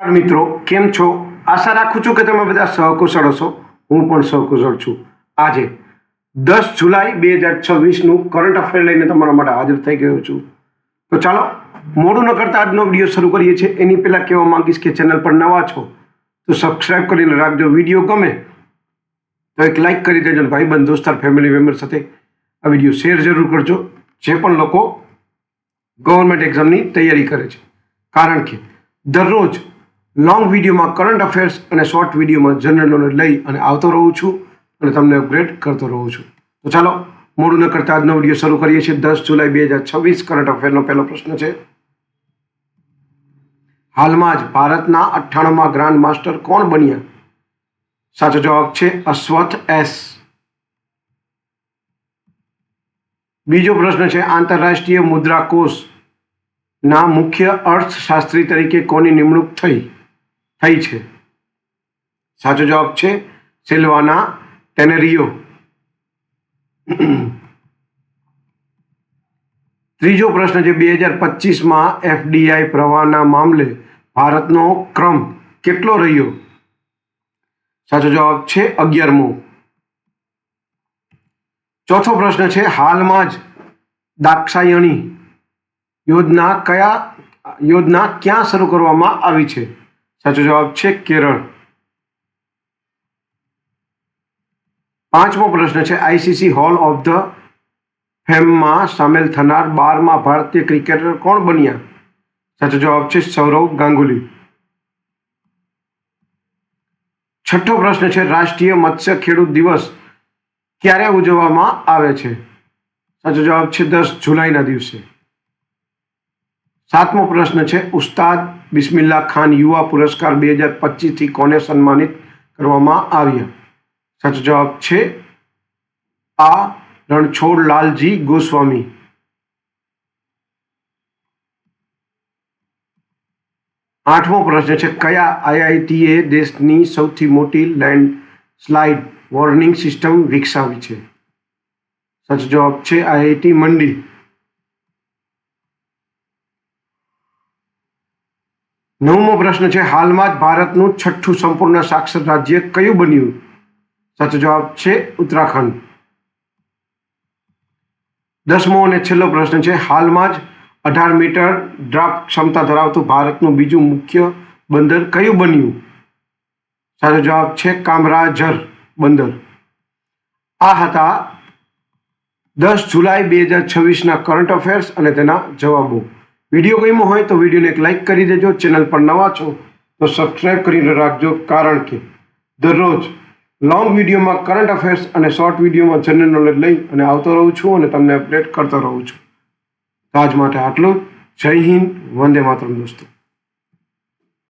મિત્રો કેમ છો? આશા રાખું છું કે તમે બધા સહકુશળ હશો. હું પણ સહકુશળ છું. આજે 10 જુલાઈ 2026નું કરંટ અફેર લઈને તમારા માટે હાજર થઈ ગયો છું. તો ચાલો મોડું ન કરતા આજનો વિડીયો શરૂ કરીએ છીએ. એની પહેલાં કહેવા માંગીશ કે ચેનલ પર નવા છો તો સબસ્ક્રાઈબ કરીને રાખજો. વિડીયો ગમે તો એક લાઇક કરી દેજો. ભાઈબંધ દોસ્તાર ફેમિલી મેમ્બર સાથે આ વિડીયો શેર જરૂર કરજો. જે પણ લોકો ગવર્મેન્ટ એક્ઝામની તૈયારી કરે છે, કારણ કે દરરોજ લોંગ વિડીયોમાં કરંટ અફેર્સ અને શોર્ટ વિડીયોમાં જનરલ નોલેજ લઈ અને આવતો રહું છું અને તમને અપગ્રેડ કરતો રહું છું. તો ચાલો મોડું ન કરતા આજનો વિડીયો શરૂ કરીએ છીએ. 10 જુલાઈ 2026 કરંટ અફેરનો પહેલો પ્રશ્ન છે, હાલમાં જ ભારતના 98મા ગ્રાન્ડ માસ્ટર કોણ બન્યા? સાચો જવાબ છે અશ્વથ એસ. બીજો પ્રશ્ન છે, આંતરરાષ્ટ્રીય મુદ્રા કોષ ના મુખ્ય અર્થશાસ્ત્રી તરીકે કોની નિમણૂક થઈ છે? સાચો જવાબ છે સિલ્વાના ટેનેરિયો. ત્રીજો પ્રશ્ન છે, 2025માં એફડીઆઈ પ્રવાહના મામલે ભારતનો ક્રમ કેટલો રહ્યો? સાચો જવાબ છે 11મો. ચોથો પ્રશ્ન છે, હાલમાં જ દાક્ષાયણી યોજના ક્યાં શરૂ કરવામાં આવી છે? સાચો જવાબ છે કેરળ. પાંચમો પ્રશ્ન છે, આઈસીસી હોલ ઓફ ધ ફેમમાં સામેલ થનાર 12મા ભારતીય ક્રિકેટર કોણ બન્યા? સાચો જવાબ છે સૌરવ ગાંગુલી. છઠ્ઠો પ્રશ્ન છે, રાષ્ટ્રીય મત્સ્ય ખેડૂત દિવસ ક્યારે ઉજવવામાં આવે છે? સાચો જવાબ છે 10 જુલાઈના દિવસે. સાતમો પ્રશ્ન છે, ઉસ્તાદ બિસ્મિલ્લાહ ખાન યુવા પુરસ્કાર 2025થી કોને સન્માનિત કરવામાં આવ્યા? સાચો જવાબ છે આ રણછોડલાલજી ગોસ્વામી. આઠમો પ્રશ્ન છે, કયા આઈઆઈટીએ દેશની સૌથી મોટી લેન્ડસ્લાઇડ વોર્નિંગ સિસ્ટમ વિકસાવી છે? સાચો જવાબ છે આઈઆઈટી મંડી. નવમો પ્રશ્ન છે, હાલમાં જ ભારતનું 6થું સંપૂર્ણ સાક્ષર રાજ્ય કયું બન્યું? સાચો જવાબ છે ઉત્તરાખંડ. 10મો અને છેલ્લો પ્રશ્ન છે, હાલમાં જ 18 મીટર ડ્રાફ્ટ ક્ષમતા ધરાવતું ભારતનું બીજું મુખ્ય બંદર કયું બન્યું? સાચો જવાબ છે કામરાજર બંદર. આ હતા 10 જુલાઈ 2026ના કરંટ અફેર્સ અને તેના જવાબો. વિડીયો ગમ્યો હોય તો વિડીયોને એક લાઇક કરી દેજો. ચેનલ પર નવા છો તો સબસ્ક્રાઈબ કરીને રાખજો, કારણ કે દરરોજ લોંગ વિડીયોમાં કરંટ અફેર્સ અને શોર્ટ વિડીયોમાં જનરલ નોલેજ લઈ અને આવતો રહું છું અને તમને અપડેટ કરતો રહું છું. આજ માટે આટલું. જય હિન્દ, વંદે માતરમ દોસ્તો.